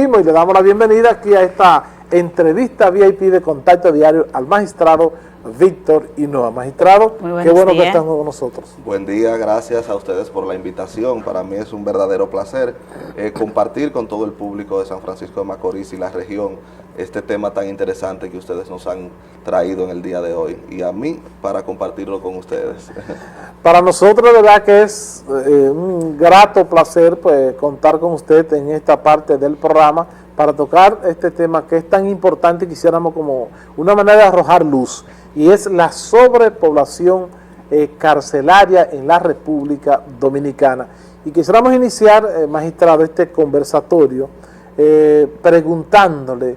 recibimos y le damos la bienvenida aquí a esta entrevista VIP de Contacto Diario al magistrado Víctor Hinoa. Magistrado, qué bueno que están con nosotros. Buen día, gracias a ustedes por la invitación. Para mí es un verdadero placer compartir con todo el público de San Francisco de Macorís y la región este tema tan interesante que ustedes nos han traído en el día de hoy, y a mí para compartirlo con ustedes. Para nosotros, de verdad que es un grato placer pues contar con usted en esta parte del programa para tocar este tema que es tan importante. Quisiéramos como una manera de arrojar luz, y es la sobrepoblación carcelaria en la República Dominicana. Y quisiéramos iniciar, magistrado, este conversatorio preguntándole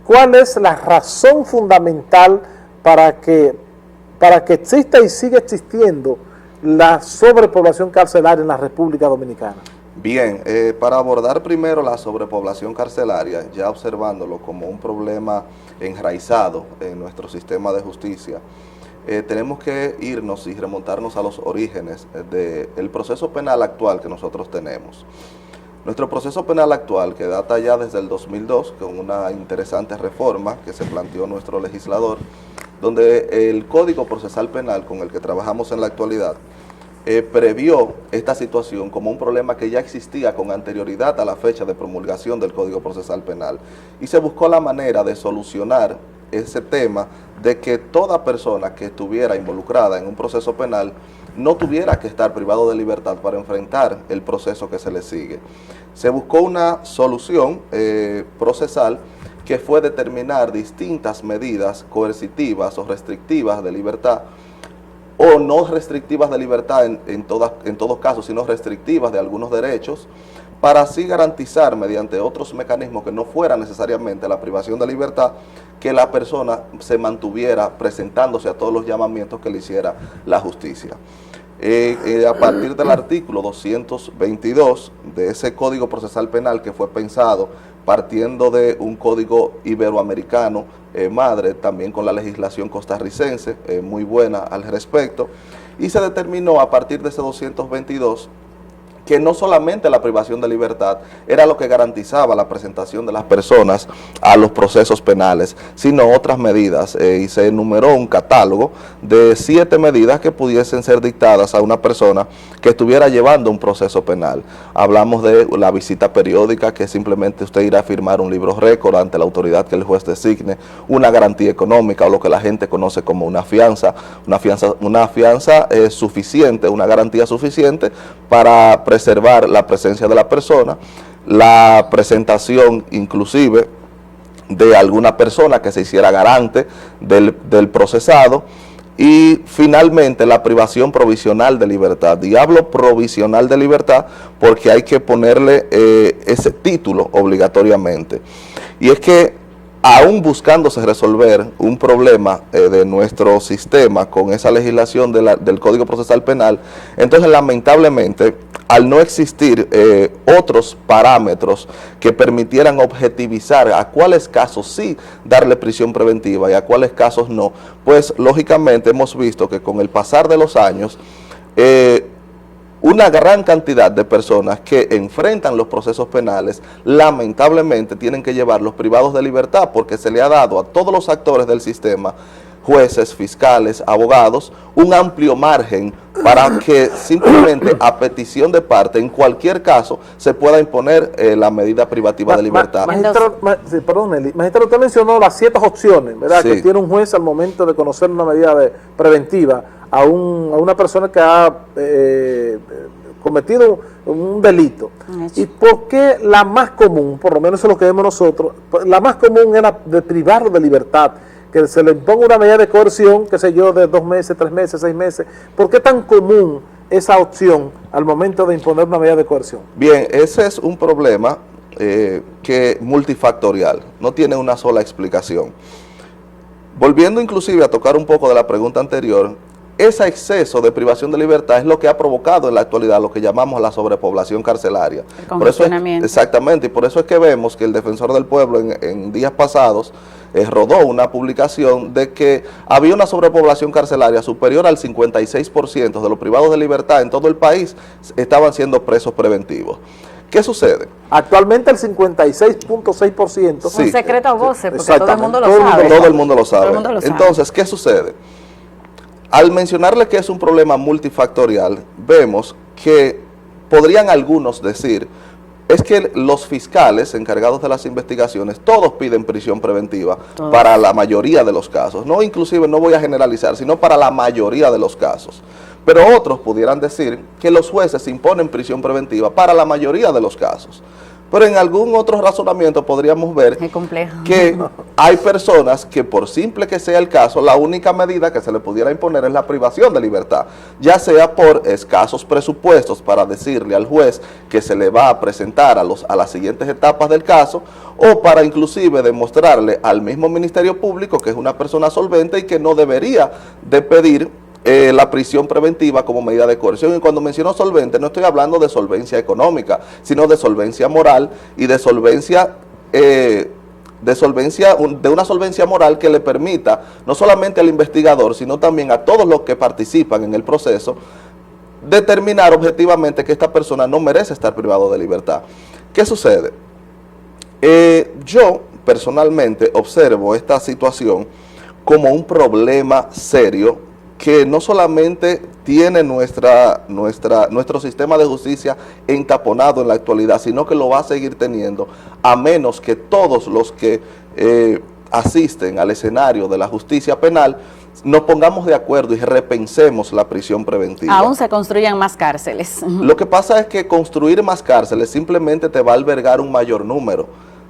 ¿cuál es la razón fundamental para que exista y siga existiendo la sobrepoblación carcelaria en la República Dominicana? Bien, para abordar primero la sobrepoblación carcelaria, ya observándolo como un problema enraizado en nuestro sistema de justicia, tenemos que irnos y remontarnos a los orígenes del proceso penal actual que nosotros tenemos. Nuestro proceso penal actual, que data ya desde el 2002, con una interesante reforma que se planteó nuestro legislador, donde el Código Procesal Penal con el que trabajamos en la actualidad previó esta situación como un problema que ya existía con anterioridad a la fecha de promulgación del Código Procesal Penal, y se buscó la manera de solucionar ese tema de que toda persona que estuviera involucrada en un proceso penal no tuviera que estar privado de libertad para enfrentar el proceso que se le sigue. Se buscó una solución procesal que fue determinar distintas medidas coercitivas o restrictivas de libertad, o no restrictivas de libertad en todos casos, sino restrictivas de algunos derechos, para así garantizar mediante otros mecanismos que no fuera necesariamente la privación de libertad, que la persona se mantuviera presentándose a todos los llamamientos que le hiciera la justicia. A partir del artículo 222 de ese Código Procesal Penal, que fue pensado partiendo de un código iberoamericano madre, también con la legislación costarricense muy buena al respecto, y se determinó a partir de ese 222 que no solamente la privación de libertad era lo que garantizaba la presentación de las personas a los procesos penales, sino otras medidas, y se enumeró un catálogo de 7 medidas que pudiesen ser dictadas a una persona que estuviera llevando un proceso penal. Hablamos de la visita periódica, que simplemente usted irá a firmar un libro récord ante la autoridad que el juez designe, una garantía económica, o lo que la gente conoce como una fianza suficiente, una garantía suficiente para preservar la presencia de la persona, la presentación inclusive de alguna persona que se hiciera garante del procesado, y finalmente la privación provisional de libertad. Y hablo provisional de libertad porque hay que ponerle ese título obligatoriamente. Y es que aún buscándose resolver un problema de nuestro sistema con esa legislación del Código Procesal Penal, entonces lamentablemente, al no existir otros parámetros que permitieran objetivizar a cuáles casos sí darle prisión preventiva y a cuáles casos no, pues lógicamente hemos visto que con el pasar de los años, una gran cantidad de personas que enfrentan los procesos penales lamentablemente tienen que llevarlos privados de libertad, porque se le ha dado a todos los actores del sistema, jueces, fiscales, abogados, un amplio margen para que simplemente a petición de parte, en cualquier caso, se pueda imponer la medida privativa de libertad. Magistrado, usted mencionó las 7 opciones, ¿verdad?, sí, que tiene un juez al momento de conocer una medida preventiva a una persona que ha cometido un delito. ¿Y por qué la más común, por lo menos eso es lo que vemos nosotros, la más común era de privarlo de libertad, que se le imponga una medida de coerción, qué sé yo, de 2 meses, 3 meses, 6 meses? ¿Por qué tan común esa opción al momento de imponer una medida de coerción? Bien, ese es un problema que multifactorial, no tiene una sola explicación. Volviendo inclusive a tocar un poco de la pregunta anterior, ese exceso de privación de libertad es lo que ha provocado en la actualidad lo que llamamos la sobrepoblación carcelaria. El congestionamiento. Exactamente, y por eso es que vemos que el Defensor del Pueblo en días pasados rodó una publicación de que había una sobrepoblación carcelaria superior al 56% de los privados de libertad en todo el país estaban siendo presos preventivos. ¿Qué sucede? Actualmente el 56.6%. Sí. Un secreto a voces, porque todo el Exactamente. mundo lo Todo el mundo sabe. Todo el mundo lo sabe. Todo el mundo lo sabe. Entonces, ¿qué sucede? Al mencionarle que es un problema multifactorial, vemos que podrían algunos decir, es que los fiscales encargados de las investigaciones, todos piden prisión preventiva para la mayoría de los casos. No, inclusive, no voy a generalizar, sino para la mayoría de los casos. Pero otros pudieran decir que los jueces imponen prisión preventiva para la mayoría de los casos. Pero en algún otro razonamiento podríamos ver Es complejo. que hay personas que, por simple que sea el caso, la única medida que se le pudiera imponer es la privación de libertad, ya sea por escasos presupuestos para decirle al juez que se le va a presentar a las siguientes etapas del caso, o para inclusive demostrarle al mismo Ministerio Público que es una persona solvente y que no debería de pedir la prisión preventiva como medida de coerción. Y cuando menciono solvente, no estoy hablando de solvencia económica, sino de solvencia moral y de una solvencia moral que le permita no solamente al investigador, sino también a todos los que participan en el proceso, determinar objetivamente que esta persona no merece estar privado de libertad. ¿Qué sucede? Yo personalmente observo esta situación como un problema serio que no solamente tiene nuestro sistema de justicia entaponado en la actualidad, sino que lo va a seguir teniendo, a menos que todos los que asisten al escenario de la justicia penal nos pongamos de acuerdo y repensemos la prisión preventiva. Aún se construyan más cárceles. Lo que pasa es que construir más cárceles simplemente te va a albergar un mayor número.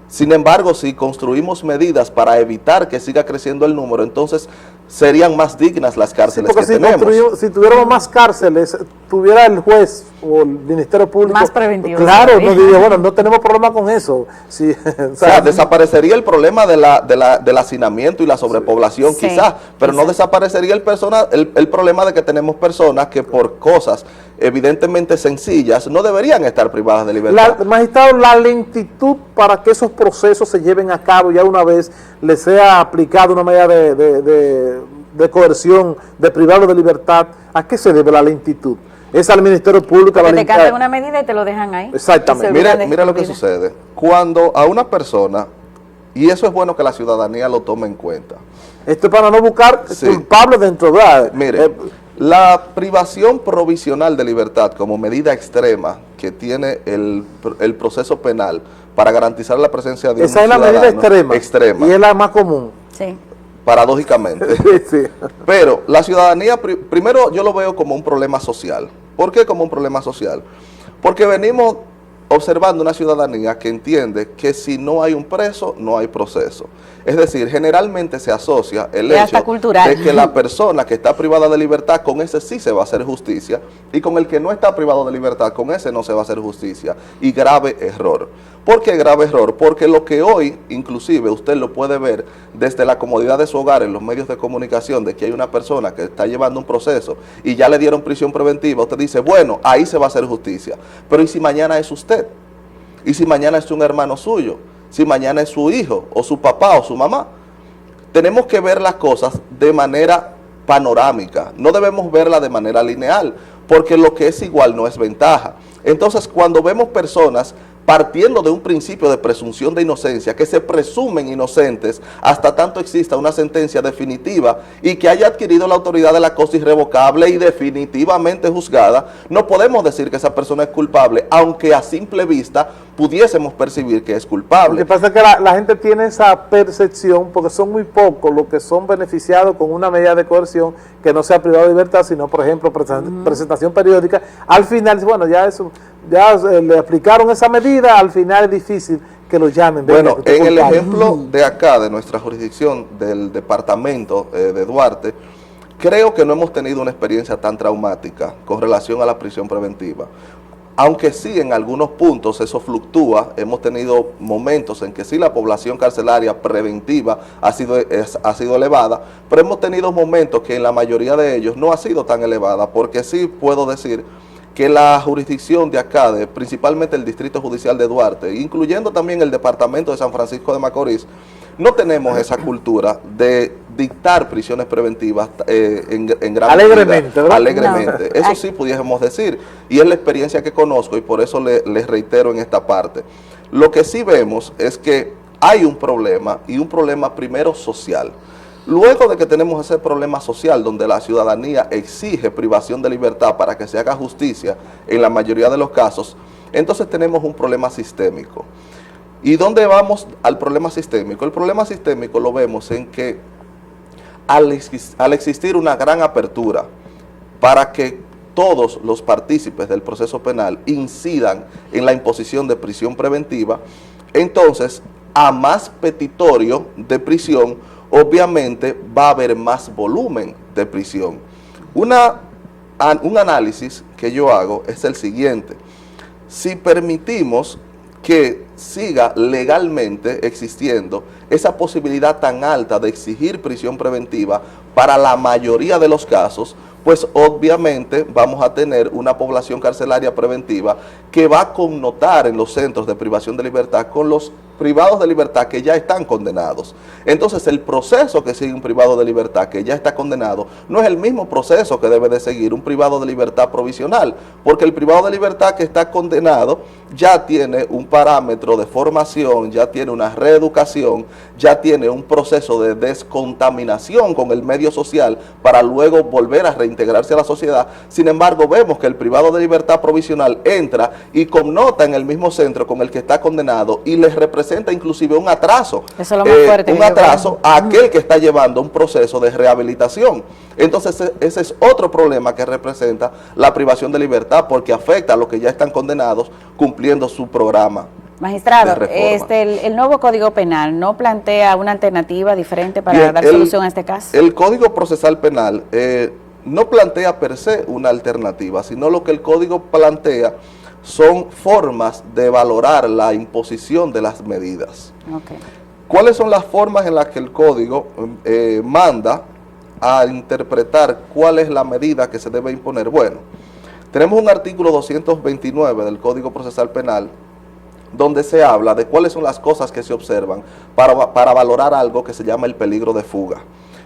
Sin embargo, si construimos medidas para evitar que siga creciendo el número, entonces serían más dignas las cárceles que tenemos. Si tuviéramos más cárceles, tuviera el juez o el Ministerio Público Más preventivo. Claro, no diría, bueno, no tenemos problema con eso. Sí, o sea, desaparecería el problema del hacinamiento y la sobrepoblación, sí, quizás, pero no desaparecería el problema de que tenemos personas que por cosas evidentemente sencillas no deberían estar privadas de libertad. Magistrado, la lentitud para que esos procesos se lleven a cabo ya una vez le sea aplicada una medida de coerción, de privarlo de libertad, ¿a qué se debe la lentitud? ¿Es al Ministerio Público? Porque te cambian una medida y te lo dejan ahí. Exactamente. Mira lo que sucede. Cuando a una persona, y eso es bueno que la ciudadanía lo tome en cuenta. Esto es para no buscar culpables dentro de... Mire, la privación provisional de libertad como medida extrema que tiene el proceso penal para garantizar la presencia de un esa es la medida extrema. Y es la más común. Sí. Paradójicamente. Sí. Pero la ciudadanía, primero yo lo veo como un problema social. ¿Por qué como un problema social? Porque venimos observando una ciudadanía que entiende que si no hay un preso, no hay proceso. Es decir, generalmente se asocia el hecho de que la persona que está privada de libertad, con ese sí se va a hacer justicia, y con el que no está privado de libertad, con ese no se va a hacer justicia. Y grave error. ¿Por qué grave error? Porque lo que hoy, inclusive, usted lo puede ver desde la comodidad de su hogar en los medios de comunicación, de que hay una persona que está llevando un proceso y ya le dieron prisión preventiva, usted dice, bueno, ahí se va a hacer justicia. Pero ¿y si mañana es usted? ¿Y si mañana es un hermano suyo? ¿Si mañana es su hijo, o su papá, o su mamá? Tenemos que ver las cosas de manera panorámica, no debemos verla de manera lineal, porque lo que es igual no es ventaja. Entonces, cuando vemos personas partiendo de un principio de presunción de inocencia, que se presumen inocentes hasta tanto exista una sentencia definitiva y que haya adquirido la autoridad de la cosa irrevocable y definitivamente juzgada, no podemos decir que esa persona es culpable, aunque a simple vista pudiésemos percibir que es culpable. Lo que pasa es que la gente tiene esa percepción, porque son muy pocos los que son beneficiados con una medida de coerción que no sea privado de libertad, sino, por ejemplo, presentación periódica. Al final, bueno, ya le aplicaron esa medida, al final es difícil que lo llamen. Bueno, en el ejemplo de acá, de nuestra jurisdicción, del departamento de Duarte, creo que no hemos tenido una experiencia tan traumática con relación a la prisión preventiva. Aunque sí, en algunos puntos eso fluctúa, hemos tenido momentos en que sí la población carcelaria preventiva ha sido elevada, pero hemos tenido momentos que en la mayoría de ellos no ha sido tan elevada, porque sí puedo decir que la jurisdicción de acá, principalmente el Distrito Judicial de Duarte, incluyendo también el Departamento de San Francisco de Macorís, no tenemos esa cultura de dictar prisiones preventivas en gran alegremente, medida, ¿verdad? alegremente. No. Eso sí pudiésemos decir, y es la experiencia que conozco y por eso les reitero en esta parte. Lo que sí vemos es que hay un problema, y un problema primero social. Luego de que tenemos ese problema social donde la ciudadanía exige privación de libertad para que se haga justicia en la mayoría de los casos, entonces tenemos un problema sistémico. ¿Y dónde vamos al problema sistémico? El problema sistémico lo vemos en que al existir una gran apertura para que todos los partícipes del proceso penal incidan en la imposición de prisión preventiva, entonces a más petitorio de prisión, obviamente va a haber más volumen de prisión. Un análisis que yo hago es el siguiente: si permitimos que siga legalmente existiendo esa posibilidad tan alta de exigir prisión preventiva para la mayoría de los casos, pues obviamente vamos a tener una población carcelaria preventiva que va a connotar en los centros de privación de libertad con los privados de libertad que ya están condenados. Entonces el proceso que sigue un privado de libertad que ya está condenado no es el mismo proceso que debe de seguir un privado de libertad provisional, porque el privado de libertad que está condenado ya tiene un parámetro de formación, ya tiene una reeducación, ya tiene un proceso de descontaminación con el medio social para luego volver a reintegrarse a la sociedad. Sin embargo, vemos que el privado de libertad provisional entra y connota en el mismo centro con el que está condenado y les representa inclusive un atraso, eso es lo más fuerte, un atraso a aquel que está llevando un proceso de rehabilitación. Entonces ese es otro problema que representa la privación de libertad, porque afecta a los que ya están condenados cumpliendo su programa. Magistrado, el nuevo Código Penal no plantea una alternativa diferente para dar solución a este caso. El Código Procesal Penal no plantea per se una alternativa, sino lo que el Código plantea son formas de valorar la imposición de las medidas. Okay. ¿Cuáles son las formas en las que el Código manda a interpretar cuál es la medida que se debe imponer? Bueno, tenemos un artículo 229 del Código Procesal Penal donde se habla de cuáles son las cosas que se observan para valorar algo que se llama el peligro de fuga.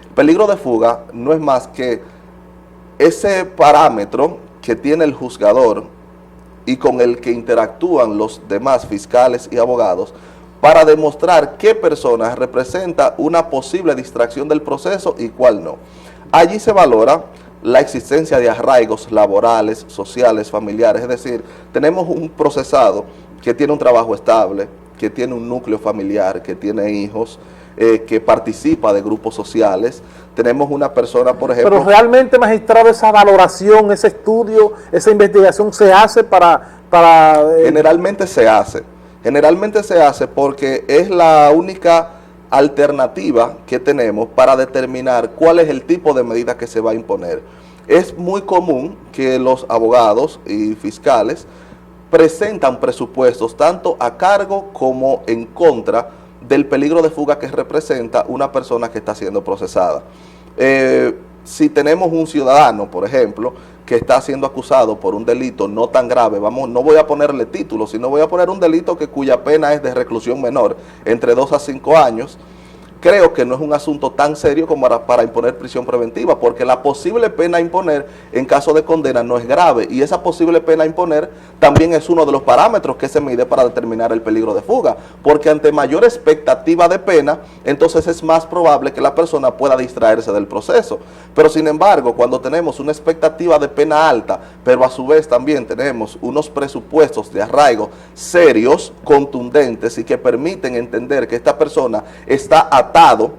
El peligro de fuga no es más que ese parámetro que tiene el juzgador y con el que interactúan los demás fiscales y abogados para demostrar qué persona representa una posible distracción del proceso y cuál no. Allí se valora la existencia de arraigos laborales, sociales, familiares, es decir, tenemos un procesado que tiene un trabajo estable, que tiene un núcleo familiar, que tiene hijos, que participa de grupos sociales. Tenemos una persona, por ejemplo... Pero realmente, magistrado, esa valoración, ese estudio, esa investigación se hace Generalmente se hace. Generalmente se hace porque es la única alternativa que tenemos para determinar cuál es el tipo de medida que se va a imponer. Es muy común que los abogados y fiscales presentan presupuestos tanto a cargo como en contra del peligro de fuga que representa una persona que está siendo procesada. Si tenemos un ciudadano, por ejemplo, que está siendo acusado por un delito no tan grave, no voy a ponerle título, sino voy a poner un delito cuya pena es de reclusión menor, entre 2 a 5 años, creo que no es un asunto tan serio como para imponer prisión preventiva, porque la posible pena a imponer en caso de condena no es grave, y esa posible pena a imponer también es uno de los parámetros que se mide para determinar el peligro de fuga, porque ante mayor expectativa de pena, entonces es más probable que la persona pueda distraerse del proceso. Pero sin embargo, cuando tenemos una expectativa de pena alta, pero a su vez también tenemos unos presupuestos de arraigo serios, contundentes y que permiten entender que esta persona está atado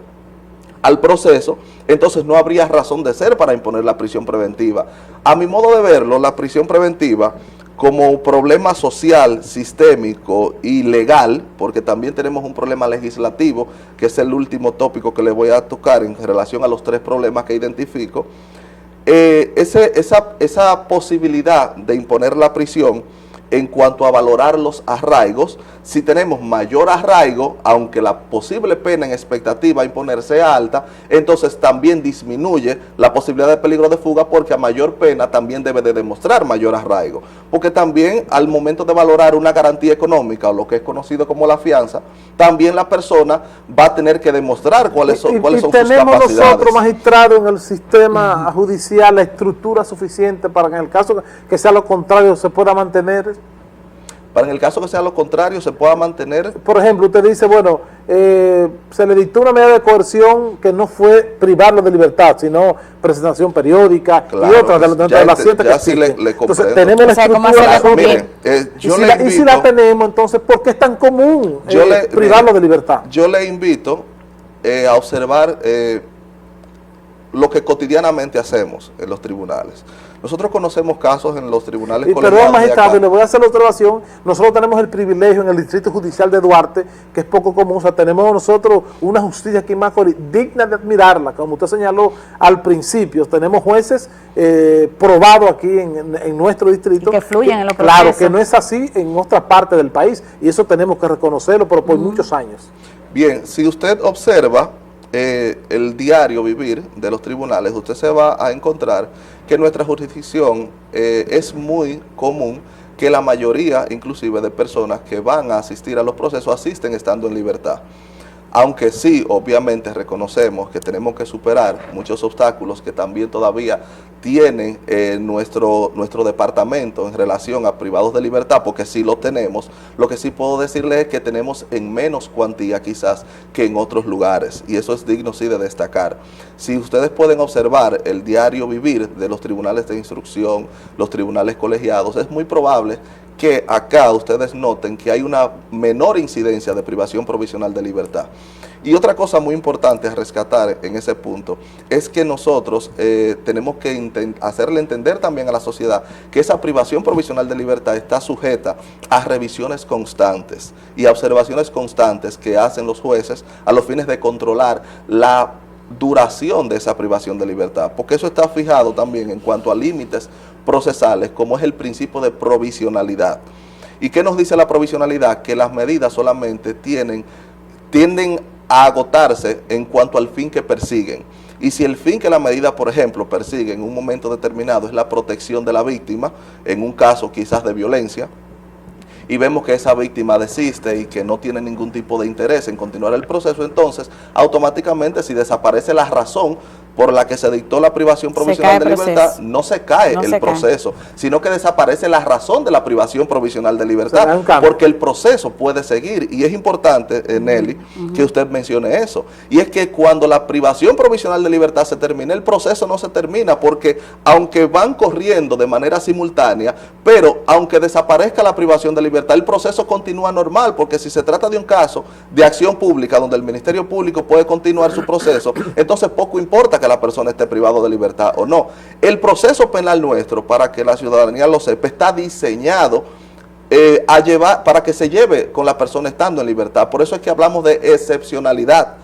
al proceso, entonces no habría razón de ser para imponer la prisión preventiva. A mi modo de verlo, la prisión preventiva como problema social, sistémico y legal, porque también tenemos un problema legislativo, que es el último tópico que le voy a tocar en relación a los 3 problemas que identifico, esa posibilidad de imponer la prisión en cuanto a valorar los arraigos. Si tenemos mayor arraigo, aunque la posible pena en expectativa a imponer sea alta, entonces también disminuye la posibilidad de peligro de fuga, porque a mayor pena también debe de demostrar mayor arraigo. Porque también al momento de valorar una garantía económica, o lo que es conocido como la fianza, también la persona va a tener que demostrar cuáles son sus capacidades. Tenemos nosotros, magistrados, en el sistema judicial la estructura suficiente para que en el caso que sea lo contrario se pueda mantener. Para en el caso que sea lo contrario se pueda mantener. Por ejemplo, usted dice, bueno, se le dictó una medida de coerción que no fue privarlo de libertad, sino presentación periódica, claro, y otras de las siete que sí le entonces tenemos la estructura. Y si la tenemos, entonces, ¿por qué es tan común privarlo de libertad? Yo le invito a observar lo que cotidianamente hacemos en los tribunales. Nosotros conocemos casos en los tribunales colegiados. Perdón, magistrado, y le voy a hacer la observación. Nosotros tenemos el privilegio en el Distrito Judicial de Duarte, que es poco común. O sea, tenemos nosotros una justicia aquí en Macorís digna de admirarla, como usted señaló al principio. Tenemos jueces probados aquí en nuestro distrito. Y que fluyen en los procesos. Claro, que no es así en otra parte del país, y eso tenemos que reconocerlo, pero por muchos años. Bien, si usted observa el diario vivir de los tribunales, usted se va a encontrar que en nuestra jurisdicción es muy común que la mayoría, inclusive, de personas que van a asistir a los procesos asisten estando en libertad. Aunque sí, obviamente, reconocemos que tenemos que superar muchos obstáculos que también todavía tiene nuestro departamento en relación a privados de libertad, porque sí lo tenemos. Lo que sí puedo decirles es que tenemos en menos cuantía quizás que en otros lugares, y eso es digno sí de destacar. Si ustedes pueden observar el diario vivir de los tribunales de instrucción, los tribunales colegiados, es muy probable que acá ustedes noten que hay una menor incidencia de privación provisional de libertad. Y otra cosa muy importante a rescatar en ese punto es que nosotros tenemos que hacerle entender también a la sociedad que esa privación provisional de libertad está sujeta a revisiones constantes y a observaciones constantes que hacen los jueces a los fines de controlar la duración de esa privación de libertad, porque eso está fijado también en cuanto a límites procesales, como es el principio de provisionalidad. ¿Y qué nos dice la provisionalidad? Que las medidas solamente tienden a agotarse en cuanto al fin que persiguen. Y si el fin que la medida, por ejemplo, persigue en un momento determinado es la protección de la víctima, en un caso quizás de violencia, y vemos que esa víctima desiste y que no tiene ningún tipo de interés en continuar el proceso, entonces automáticamente, si desaparece la razón por la que se dictó la privación provisional de libertad, no se cae el proceso, sino que desaparece la razón de la privación provisional de libertad, porque el proceso puede seguir. Y es importante, Nelly, que usted mencione eso. Y es que cuando la privación provisional de libertad se termina, el proceso no se termina, porque aunque van corriendo de manera simultánea, pero aunque desaparezca la privación de libertad, el proceso continúa normal, porque si se trata de un caso de acción pública donde el Ministerio Público puede continuar su proceso, entonces poco importa que la persona esté privado de libertad o no. El proceso penal nuestro, para que la ciudadanía lo sepa, está diseñado para que se lleve con la persona estando en libertad. Por eso es que hablamos de excepcionalidad.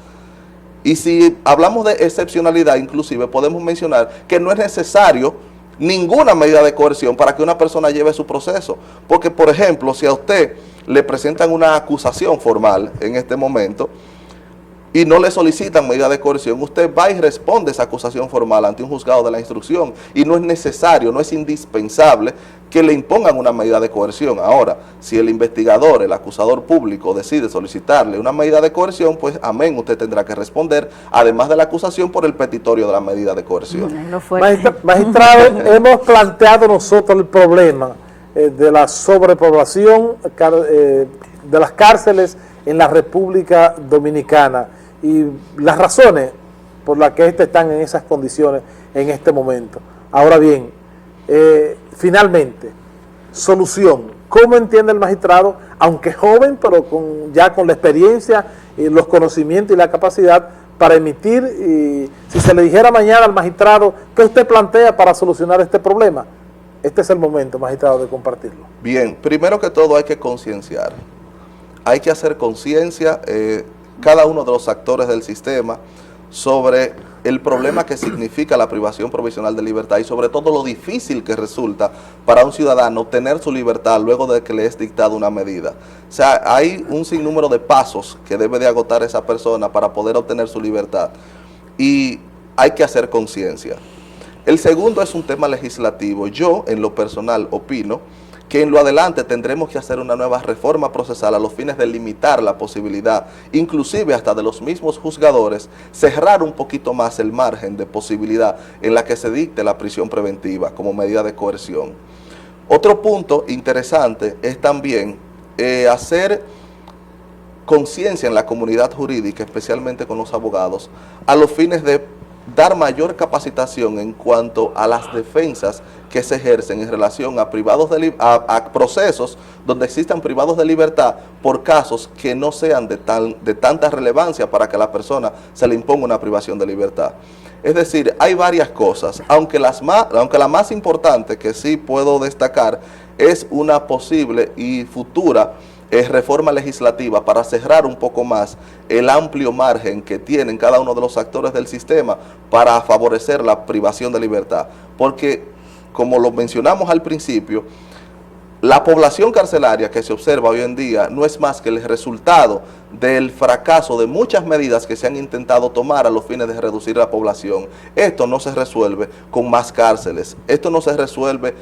Y si hablamos de excepcionalidad, inclusive podemos mencionar que no es necesario ninguna medida de coerción para que una persona lleve su proceso. Porque, por ejemplo, si a usted le presentan una acusación formal en este momento y no le solicitan medida de coerción, usted va y responde esa acusación formal ante un juzgado de la instrucción, y no es necesario, no es indispensable que le impongan una medida de coerción. Ahora, si el investigador, el acusador público, decide solicitarle una medida de coerción, pues amén, usted tendrá que responder, además de la acusación, por el petitorio de la medida de coerción. Magistrado, hemos planteado nosotros el problema de la sobrepoblación de las cárceles en la República Dominicana y las razones por las que están en esas condiciones en este momento. Ahora bien, finalmente, solución. ¿Cómo entiende el magistrado, aunque joven, pero ya con la experiencia, los conocimientos y la capacidad para emitir, y si se le dijera mañana al magistrado, ¿qué usted plantea para solucionar este problema? Este es el momento, magistrado, de compartirlo. Bien, primero que todo hay que concienciar. Hay que hacer conciencia, cada uno de los actores del sistema, sobre el problema que significa la privación provisional de libertad y sobre todo lo difícil que resulta para un ciudadano obtener su libertad luego de que le es dictada una medida. O sea, hay un sinnúmero de pasos que debe de agotar esa persona para poder obtener su libertad y hay que hacer conciencia. El segundo es un tema legislativo. Yo, en lo personal, opino que en lo adelante tendremos que hacer una nueva reforma procesal a los fines de limitar la posibilidad, inclusive hasta de los mismos juzgadores, cerrar un poquito más el margen de posibilidad en la que se dicte la prisión preventiva como medida de coerción. Otro punto interesante es también hacer conciencia en la comunidad jurídica, especialmente con los abogados, a los fines de dar mayor capacitación en cuanto a las defensas que se ejercen en relación a a procesos donde existan privados de libertad por casos que no sean de tanta relevancia para que a la persona se le imponga una privación de libertad. Es decir, hay varias cosas, aunque la más importante que sí puedo destacar es una posible y futura reforma legislativa para cerrar un poco más el amplio margen que tienen cada uno de los actores del sistema para favorecer la privación de libertad. Porque, como lo mencionamos al principio, la población carcelaria que se observa hoy en día no es más que el resultado del fracaso de muchas medidas que se han intentado tomar a los fines de reducir la población. Esto no se resuelve con más cárceles, esto no se resuelve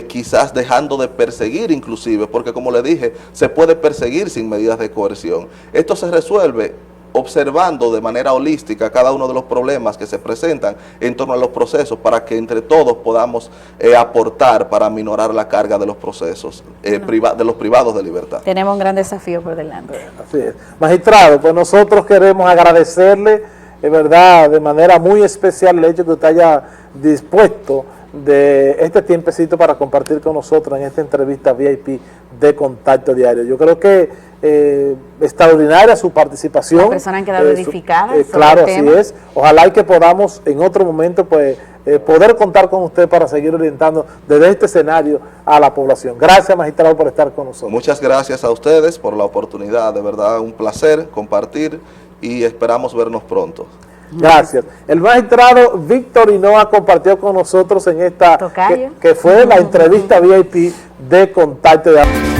quizás dejando de perseguir inclusive, porque como le dije, se puede perseguir sin medidas de coerción. Esto se resuelve observando de manera holística cada uno de los problemas que se presentan en torno a los procesos para que entre todos podamos aportar para minorar la carga de los procesos, de los privados de libertad. Tenemos un gran desafío por delante. Así es. Magistrado, pues nosotros queremos agradecerle, de verdad, de manera muy especial el hecho que usted haya dispuesto de este tiempecito para compartir con nosotros en esta entrevista VIP de Contacto Diario. Yo creo que extraordinaria su participación. Las personas han quedado edificadas. Claro, así es. Ojalá y que podamos en otro momento pues poder contar con usted para seguir orientando desde este escenario a la población. Gracias, magistrado, por estar con nosotros. Muchas gracias a ustedes por la oportunidad, de verdad un placer compartir y esperamos vernos pronto. Gracias. El magistrado Víctor Hinoa compartió con nosotros en esta que fue la entrevista VIP de Contacto Diario.